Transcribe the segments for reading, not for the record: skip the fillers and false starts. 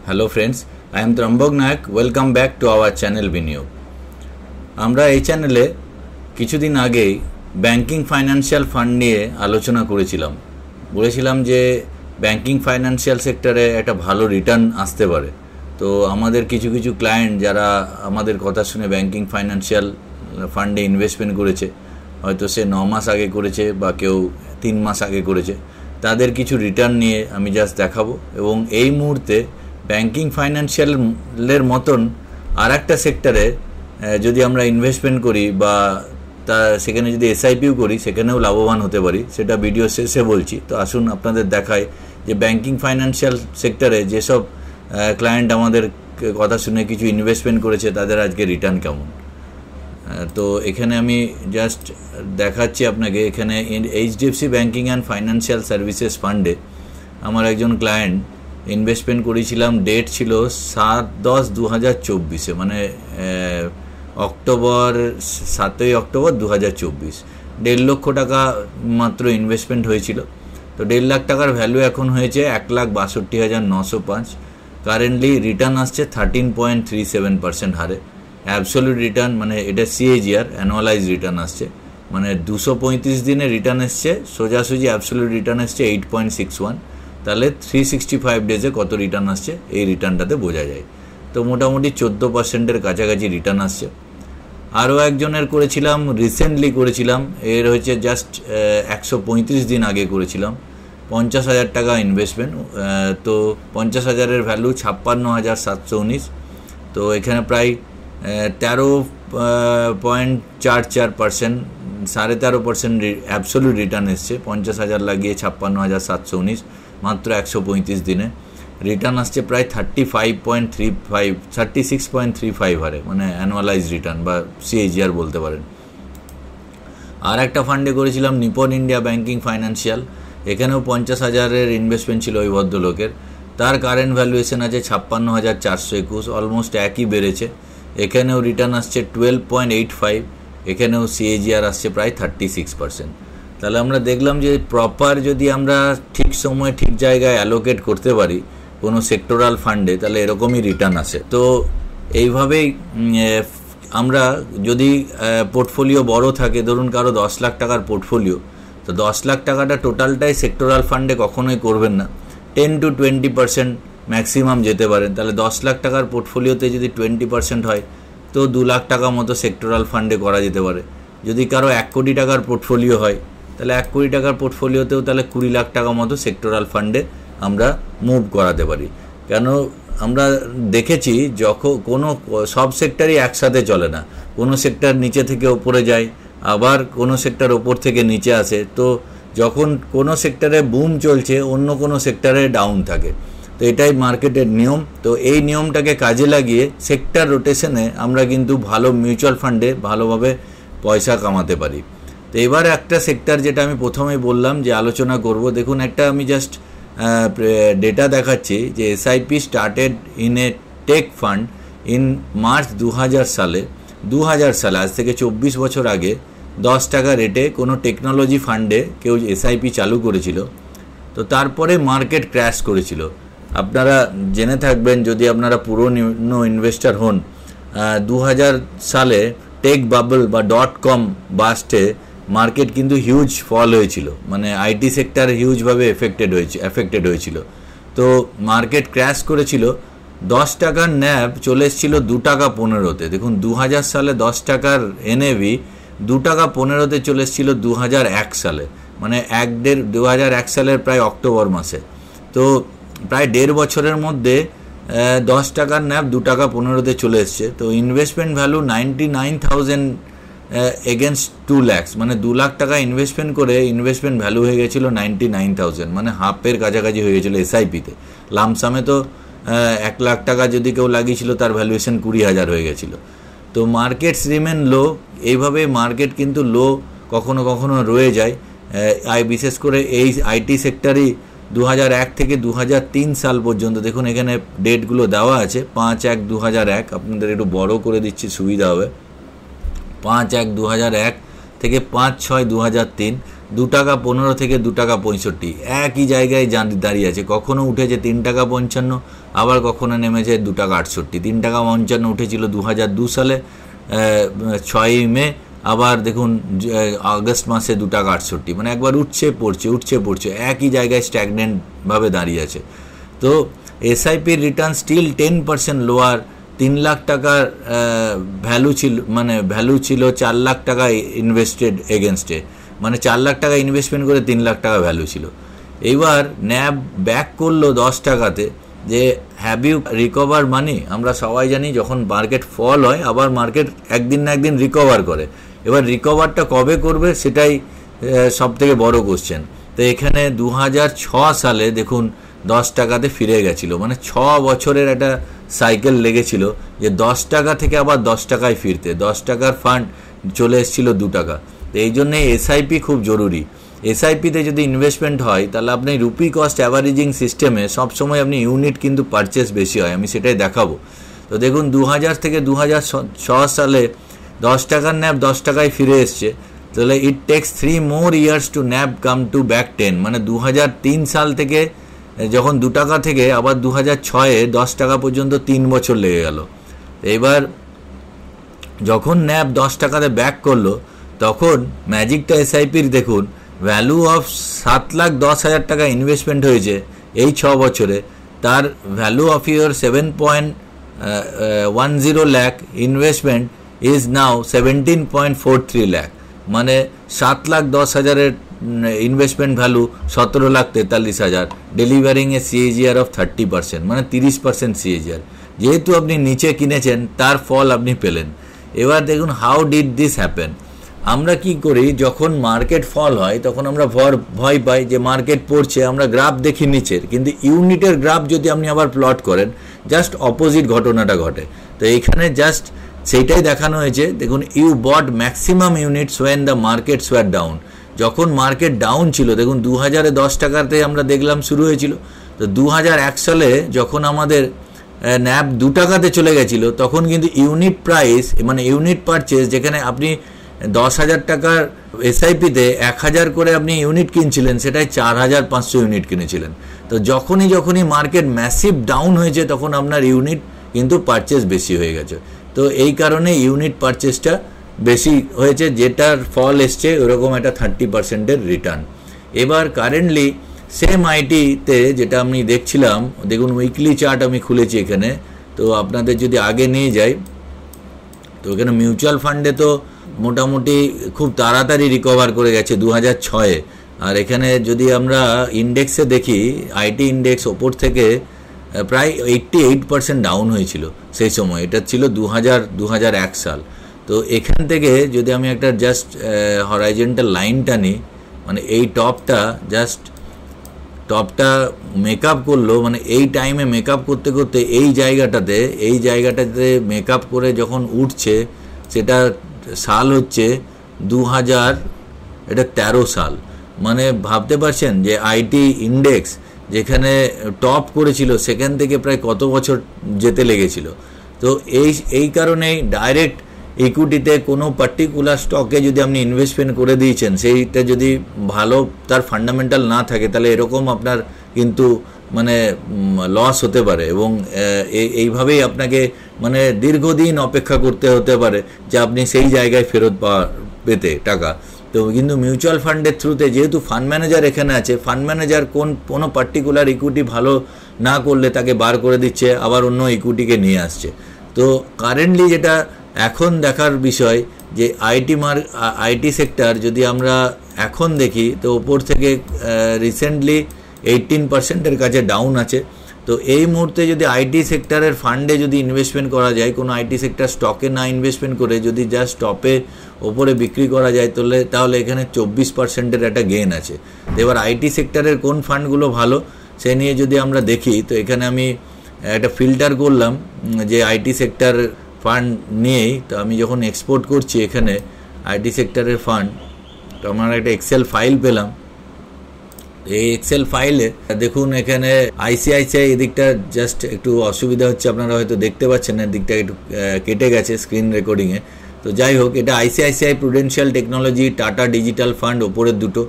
Hello friends, I am Trambak Nayak. Welcome back to our channel Biniyog. আমরা এই চ্যানেলে কিছুদিন আগেই ব্যাংকিং ফাইন্যান্সিয়াল ফান্ড নিয়ে আলোচনা বলেছিলাম যে ব্যাংকিং ফাইন্যান্সিয়াল সেক্টরে একটা ভালো রিটার্ন আসতে পারে। তো আমাদের কিছু ক্লায়েন্ট যারা আমাদের কথা শুনে ব্যাংকিং ফাইন্যান্সিয়াল ফান্ডে ইনভেস্টমেন্ট করেছে, হয়তো সে 9 মাস আগে করেছে বা কেউ 3 মাস আগে করেছে, তাদের কিছু রিটার্ন নিয়ে আমি জাস্ট দেখাবো। এবং এই মুহূর্তে ব্যাংকিং ফাইন্যান্সিয়ালের মতন আর একটা সেক্টরে যদি আমরা ইনভেস্টমেন্ট করি বা সেখানে যদি এসআইপিও করি, সেখানেও লাভবান হতে পারি, সেটা ভিডিও শেষে বলছি। তো আসুন আপনাদের দেখায় যে ব্যাংকিং ফাইন্যান্সিয়াল সেক্টরে যেসব ক্লায়েন্ট আমাদের কথা শুনে কিছু ইনভেস্টমেন্ট করেছে তাদের আজকে রিটার্ন কেমন। তো এখানে আমি জাস্ট দেখাচ্ছি আপনাকে। এখানে HDFC banking and financial services ফান্ডে আমার একজন ক্লায়েন্ট ইনভেস্টমেন্ট করেছিলাম। ডেট ছিল 7/10/2024, মানে অক্টোবর 7 2024। 1.5 লক্ষ টাকা মাত্র ইনভেস্টমেন্ট হয়েছিল। তো 1.5 লাখ টাকার ভ্যালু এখন হয়েছে 1,62,905। কারেন্টলি রিটার্ন আসছে 13.37% হারে। অ্যাবসলিউট রিটার্ন, মানে এটা সিএজিআর অ্যানুয়ালাইজ রিটার্ন আসছে, মানে 235 দিনে রিটার্ন এসছে, সোজাসুজি অ্যাবসলিউট রিটার্ন এসছে 8.61। তাহলে 365 ডেজে কত রিটার্ন আসছে এই রিটার্নটাতে বোঝা যায়। তো মোটামুটি 14%-এর কাছাকাছি রিটার্ন আসছে। আরও একজনের করেছিলাম, রিসেন্টলি করেছিলাম, এর হচ্ছে জাস্ট 135 দিন আগে করেছিলাম। 50,000 টাকা ইনভেস্টমেন্ট। তো 50,000-এর ভ্যালু 56,719। তো এখানে প্রায় 13.44%, 13.5% অ্যাবসলিউট রিটার্ন এসছে। 50,000 লাগিয়ে 56,719, মাত্র 135 দিনে রিটার্ন আসছে প্রায় 36.35 হারে, মানে অ্যানুয়ালাইজ রিটার্ন বা সিএজিআর বলতে পারেন। আর একটা ফান্ডে করেছিলাম নিপন ইন্ডিয়া ব্যাংকিং ফাইন্যান্সিয়াল। এখানেও 50,000-এর ইনভেস্টমেন্ট ছিল ওই ভদ্রলোকের। তার কারেন্ট ভ্যালুয়েশন আছে 56,421, অলমোস্ট একই বেড়েছে। এখানেও রিটার্ন আসছে 12.85, এখানেও সিএজিআর আসছে প্রায় 36%। তাহলে আমরা দেখলাম যে প্রপার যদি আমরা ঠিক সময়ে ঠিক জায়গায় অ্যালোকেট করতে পারি কোনো সেক্টরাল ফান্ডে, তাহলে এরকমই রিটার্ন আসে। তো এইভাবেই আমরা যদি পোর্টফোলিও বড় থাকে, ধরুন কারো 10 লাখ টাকার পোর্টফোলিও, তো 10 লাখ টাকাটা টোটালটাই সেক্টরাল ফান্ডে কখনোই করবেন না। 10 to 20% ম্যাক্সিমাম যেতে পারেন। তাহলে 10 লাখ টাকার পোর্টফোলিওতে যদি 20% হয়, তো 2 লাখ টাকা মতো সেক্টরাল ফান্ডে করা যেতে পারে। যদি কারো 1 কোটি টাকার পোর্টফোলিও হয়, তাহলে 1 কোটি টাকার পোর্টফোলিওতেও তাহলে 20 লাখ টাকা মতো সেক্টরাল ফান্ডে আমরা মুভ করাতে পারি। কেন আমরা দেখেছি যখন সব সেক্টরই একসাথে চলে না, কোনো সেক্টর নিচে থেকে ওপরে যায়, আবার কোনো সেক্টর ওপর থেকে নিচে আসে। তো যখন কোনো সেক্টরে বুম চলছে, অন্য কোনো সেক্টরে ডাউন থাকে। তো এটাই মার্কেটের নিয়ম। তো এই নিয়মটাকে কাজে লাগিয়ে সেক্টর রোটেশনে আমরা কিন্তু ভালো মিউচুয়াল ফান্ডে ভালোভাবে পয়সা কামাতে পারি। তো এবার একটা সেক্টর যেটা আমি প্রথমেই বললাম যে আলোচনা করব, দেখুন একটা আমি জাস্ট ডেটা দেখাচ্ছি যে SIP started in a tech fund in March 2000 সালে, আজ থেকে 24 বছর আগে 10 টাকা রেটে কোনো টেকনোলজি ফান্ডে কেউ এসআইপি চালু করেছিল। তো তারপরে মার্কেট ক্র্যাশ করেছিল। আপনারা জেনে থাকবেন যদি আপনারা পুরনো ইনভেস্টার হন, 2000 সালে টেক বাবল বা .com বাস্টে মার্কেট কিন্তু হিউজ ফল হয়েছিল, মানে আইটি সেক্টর হিউজভাবে এফেক্টেড হয়েছিল। তো মার্কেট ক্র্যাশ করেছিল। 10 টাকার ন্যাব চলে এসেছিল 2 টাকা 15-তে। দেখুন 2000 সালে 10 টাকার এনএভি 2 টাকা 15-তে চলে এসেছিল 2001 সালে, মানে 2001 সালের প্রায় অক্টোবর মাসে। তো প্রায় 1.5 বছরের মধ্যে 10 টাকার ন্যাব 2 টাকা 15-তে চলে এসছে। তো ইনভেস্টমেন্ট ভ্যালু 99,000 এগেনস্ট 2 lakhs, মানে 2 লাখ টাকা ইনভেস্টমেন্ট করে ইনভেস্টমেন্ট ভ্যালু হয়ে গেছিলো 99,000, মানে হাফের কাছাকাছি হয়ে গেছিলো এসআইপিতে। লামসামে তো 1 লাখ টাকা যদি কেউ লাগিয়েছিল তার ভ্যালুয়েশন 20,000 হয়ে গেছিলো। তো মার্কেটস রিমেন লো। এইভাবে মার্কেট কিন্তু লো কখনো কখনো রয়ে যায়। বিশেষ করে এই আইটি সেক্টরই 2001 থেকে 2003 সাল পর্যন্ত, দেখুন এখানে ডেটগুলো দেওয়া আছে, 5/1/2001, আপনাদের একটু বড় করে দিচ্ছি সুবিধা হবে। 5/1/2001 থেকে 5/6/2003, 2.15 থেকে 2.65 একই জায়গায় দাঁড়িয়ে আছে। কখনো উঠেছে 3.55, আবার কখনো নেমেছে 2.68। 3.55 উঠেছিল 2002 সালে 6ই মে, আবার দেখুন আগস্ট মাসে 2.68, মানে একবার উঠছে পড়ছে একই জায়গায় স্ট্যাগনেন্টভাবে দাঁড়িয়ে আছে। তো এসআইপির রিটার্ন স্টিল 10% লোয়ার। 3 লাখ টাকার ভ্যালু ছিল 4 লাখ টাকা ইনভেস্টেড এগেনস্টে, মানে 4 লাখ টাকা ইনভেস্টমেন্ট করে 3 লাখ টাকা ভ্যালু ছিল। এইবার ন্যাব ব্যাক করলো 10 টাকাতে, যে হ্যাভ ইউ রিকভার মানি? আমরা সবাই জানি যখন মার্কেট ফল হয় আবার মার্কেট একদিন না একদিন রিকভার করে। এবার রিকভারটা কবে করবে সেটাই সব থেকে বড় কোশ্চেন। তো এখানে 2006 সালে দেখুন 10 টাকাতে ফিরে গেছিল, মানে 6 বছরের একটা সাইকেল লেগেছিল যে 10 টাকা থেকে আবার 10 টাকায় ফিরতে। 10 টাকার ফান্ড চলে এসেছিল 2 টাকা। তো এই জন্যে এসআইপি খুব জরুরি। এসআইপিতে যদি ইনভেস্টমেন্ট হয় তাহলে আপনি রুপি কস্ট অ্যাভারেজিং সিস্টেমে সবসময় আপনি ইউনিট কিন্তু পারচেস বেশি হয়, আমি সেটাই দেখাবো। তো দেখুন 2000 থেকে 2006 সালে 10 টাকার ন্যাব 10 টাকায় ফিরে এসছে। তাহলে it takes 3 more years to ন্যাব কাম টু ব্যাক 10, মানে 2003 সাল থেকে যখন 2 টাকা থেকে আবার 2006-এ 10 টাকা পর্যন্ত 3 বছর লেগে গেল। এবার যখন ন্যাব 10 টাকাতে ব্যাক করলো তখন ম্যাজিকটা এসআইপির দেখুন, ভ্যালু অফ 7,10,000 টাকা ইনভেস্টমেন্ট হয়েছে এই 6 বছরে, তার value of your 7.10 lakh investment is now 17.43 lakh, মানে 7,10,000-এর investment value 17,43,000, delivering a CAGR of 30%, মানে 30% সিএজিআর। যেহেতু আপনি নিচে কিনেছেন তার ফল আপনি পেলেন। এবার দেখুন হাউ ডিড দিস হ্যাপেন। আমরা কি করি, যখন মার্কেট ফল হয় তখন আমরা ভয় পাই যে মার্কেট পড়ছে, আমরা গ্রাফ দেখি নিচের, কিন্তু ইউনিটের গ্রাফ যদি আপনি আবার প্লট করেন জাস্ট অপোজিট ঘটনাটা ঘটে। তো এইখানে জাস্ট সেইটাই দেখানো হয়েছে। দেখুন you bought maximum units when the markets were down. যখন মার্কেট ডাউন ছিল, দেখুন 2000-এ 10 টাকাতে আমরা দেখলাম শুরু হয়েছিল। তো 2001 সালে যখন আমাদের ন্যাব 2 টাকাতে চলে গেছিল তখন কিন্তু ইউনিট প্রাইস, মানে ইউনিট পারচেস, যেখানে আপনি 10,000 টাকার এসআইপিতে 1,000 করে আপনি ইউনিট কিনছিলেন, সেটাই 4,500 ইউনিট কিনেছিলেন। তো যখনই মার্কেট ম্যাসিভ ডাউন হয়েছে তখন আপনার ইউনিট কিন্তু পারচেস বেশি হয়ে গেছে। তো এই কারণে ইউনিট পারচেসটা বেশি হয়েছে, যেটার ফল এসছে ওরকম একটা 30%-এর রিটার্ন। এবার কারেন্টলি সেম আইটিতে যেটা আমি দেখছিলাম, দেখুন উইকলি চার্ট আমি খুলেছি এখানে। তো আপনাদের যদি আগে নিয়ে যাই, তো এখানে মিউচুয়াল ফান্ডে তো মোটামুটি খুব তাড়াতাড়ি রিকভার করে গেছে 2006-এ। আর এখানে যদি আমরা ইন্ডেক্সে দেখি, আইটি ইন্ডেক্স ওপর থেকে প্রায় 88% ডাউন হয়েছিল সেই সময়। এটা ছিল 2001 সাল। তো এখান থেকে যদি আমি একটা জাস্ট হরাইজেন্টাল লাইন টানি, মানে এই টপটা মেকআপ করলো, মানে এই টাইমে মেকআপ করতে করতে এই জায়গাটাতে মেকআপ করে যখন উঠছে, সেটা সাল হচ্ছে 2013 সাল। মানে ভাবতে পারছেন যে আইটি ইন্ডেক্স যেখানে টপ করেছিল সেখান থেকে প্রায় কত বছর যেতে লেগেছিল। তো এই কারণেই ডাইরেক্ট ইকুইটিতে কোনো পার্টিকুলার স্টকে যদি আপনি ইনভেস্টমেন্ট করে দিয়েছেন, সেইটা যদি ভালো তার ফান্ডামেন্টাল না থাকে, তাহলে এরকম আপনার কিন্তু মানে লস হতে পারে। এবং এইভাবেই আপনাকে মানে দীর্ঘদিন অপেক্ষা করতে হতে পারে যে আপনি সেই জায়গায় ফেরত পেতে টাকা। তো কিন্তু মিউচুয়াল ফান্ডের থ্রুতে, যেহেতু ফান্ড ম্যানেজার এখানে আছে, ফান্ড ম্যানেজার কোনো পার্টিকুলার ইকুইটি ভালো না করলে তাকে বার করে দিচ্ছে, আবার অন্য ইকুইটিকে নিয়ে আসছে। তো কারেন্টলি যেটা এখন দেখার বিষয় যে আইটি সেক্টর যদি আমরা এখন দেখি, তো ওপর থেকে রিসেন্টলি 18%-এর কাছে ডাউন আছে। তো এই মুহূর্তে যদি আইটি সেক্টরের ফান্ডে যদি ইনভেস্টমেন্ট করা যায়, কোনো আইটি সেক্টর স্টকে না ইনভেস্টমেন্ট করে যদি জাস্ট স্টপে ওপরে বিক্রি করা যায়, তাহলে এখানে 24%-এর একটা গেইন আছে। এবার আইটি সেক্টরের কোন ফান্ডগুলো ভালো সে নিয়ে যদি আমরা দেখি, তো এখানে আমি একটা ফিল্টার করলাম যে আইটি সেক্টর ফান্ড নিয়েই। তো আমি যখন এক্সপোর্ট করছি এখানে আইটি সেক্টরের ফান্ড, তো আমার একটা এক্সেল ফাইল পেলাম। এই এক্সেল ফাইলে দেখুন এখানে আইসিআইসিআই এদিকটা জাস্ট একটু অসুবিধা হচ্ছে, আপনারা হয়তো দেখতে পাচ্ছেন না, এদিকটা একটু কেটে গেছে স্ক্রিন রেকর্ডিংয়ে। তো যাই হোক, এটা ICICI Prudential technology, tata digital fund ওপরের দুটো।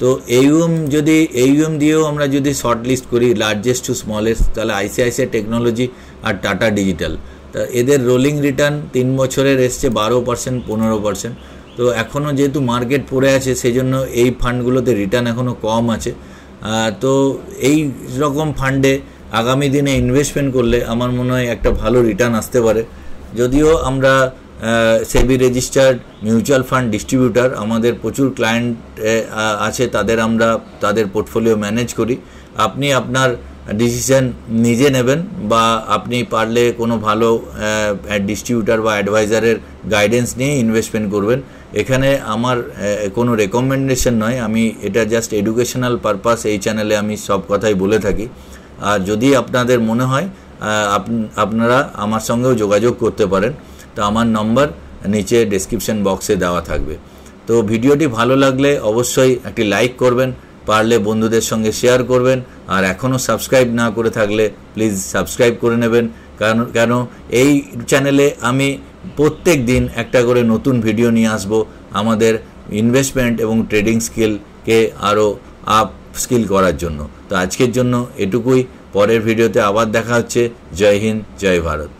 তো এইউএম দিয়েও আমরা যদি শর্ট লিস্ট করি লার্জেস্ট টু স্মলেস্ট, তাহলে আইসিআইসিআই টেকনোলজি আর টাটা ডিজিটাল, তা এদের রোলিং রিটার্ন 3 বছরের এসছে 12%, 15%। তো এখনও যেহেতু মার্কেট পড়ে আছে, সেই জন্য এই ফান্ডগুলোতে রিটার্ন এখনও কম আছে। তো এই রকম ফান্ডে আগামী দিনে ইনভেস্টমেন্ট করলে আমার মনে হয় একটা ভালো রিটার্ন আসতে পারে। যদিও আমরা সেবি রেজিস্টার্ড মিউচুয়াল ফান্ড ডিস্ট্রিবিউটার, আমাদের প্রচুর ক্লায়েন্ট আছে, তাদের পোর্টফোলিও ম্যানেজ করি। আপনি আপনার ডিসিশন নিজে নেবেন, বা আপনি পারলে কোনো ভালো ডিস্ট্রিবিউটার বা অ্যাডভাইজারের গাইডেন্স নিয়ে ইনভেস্টমেন্ট করবেন। এখানে আমার কোনো রেকমেন্ডেশন নয়, আমি এটা জাস্ট এডুকেশনাল পারপাস, এই চ্যানেলে আমি সব কথাই বলে থাকি। আর যদি আপনাদের মনে হয় আপনারা আমার সঙ্গেও যোগাযোগ করতে পারেন। তো আমার নম্বর নিচে ডেসক্রিপশন বক্সে দেওয়া থাকবে। তো ভিডিওটি ভালো লাগলে অবশ্যই একটি লাইক করবেন, পারলে বন্ধুদের সঙ্গে শেয়ার করবেন, আর এখনও সাবস্ক্রাইব না করে থাকলে প্লিজ সাবস্ক্রাইব করে নেবেন। কেন এই চ্যানেলে আমি প্রত্যেক দিন একটা করে নতুন ভিডিও নিয়ে আসব আমাদের ইনভেস্টমেন্ট এবং ট্রেডিং স্কিলকে আরও আপ স্কিল করার জন্য। তো আজকের জন্য এটুকুই, পরের ভিডিওতে আবার দেখা হচ্ছে। জয় হিন্দ, জয় ভারত।